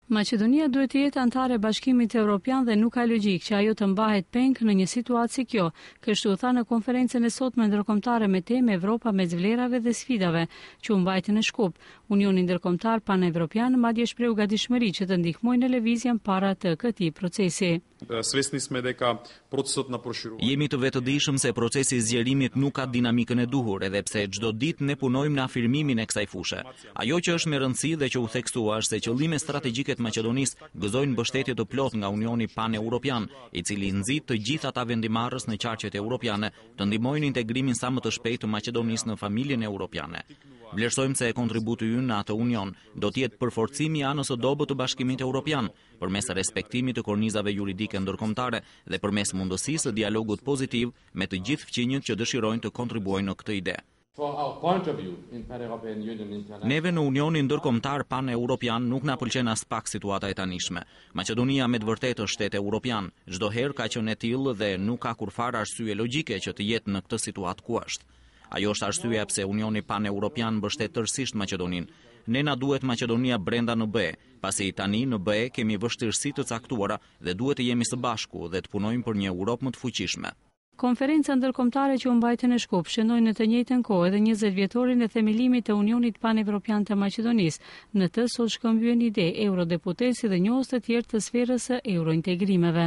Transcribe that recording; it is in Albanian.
Maqedonia duhet të jetë antare e Bashkimit Evropian dhe nuk ka logjik që ajo të mbahet peng në një situatë si kjo, kështu tha në konferencën e sotme ndërkombëtare me temë Evropa mes vlerave dhe sfidave, që u mbajtën në Shkup. Unioni Ndërkombëtar Panevropian madje shprehu gatishmëri që të ndihmojë në lëvizjen para të këtij procesi. Jemi të vetëdijshëm se procesi i zgjerimit nuk ka dinamikën e duhur, edhe pse çdo ditë ne punojmë në afirmimin e kësaj fushë. Ajo që është me rëndësi dhe që u theksua është se qëllime strategjike të Maqedonisë gëzojnë mbështetje të plotë nga Unioni Pan-Europian, i cili nxit të gjithë ata vendimarrës në qarqet europiane të ndihmojnë integrimin sa më të shpejtë të Maqedonisë në familjen europiane. Vlerësojmë se kontributi ynë në atë union do të jetë përforcimi i anës së dobët të Bashkimit Evropian, përmes respektimit të kornizave juridike ndërkombëtare dhe përmes mundësisë së dialogut pozitiv me të gjithë fqinjët që dëshirojnë të kontribuojnë në këtë ide. Neve në Unionin Ndërkombëtar Pan-Europian nuk na pëlqen as pak situata e tanishme. Maqedonia me të vërtetë është shtet europian, çdo herë ka qenë e tillë dhe nuk ka kurfar arsye logjike që të jetë në këtë situatë ku është. Ajo është arsyeja pse Unioni Pan-Europian mbështet tërësisht Maqedoninë. Ne na duhet Maqedonia brenda në BE, pasi tani në BE kemi vështirësi të caktuara dhe duhet të jemi së bashku dhe të punojmë për një Europë më të fuqishme. Konferenca ndërkombëtare që u mbajtë në Shkup shënoi në të njëjtën kohë edhe 20 vjetorin e themelimit të Unionit Pan-Evropian të Maqedonisë. Në të sot shkëmbyen ide eurodeputesi dhe njohës të tjerë të sferës së eurointegrimeve.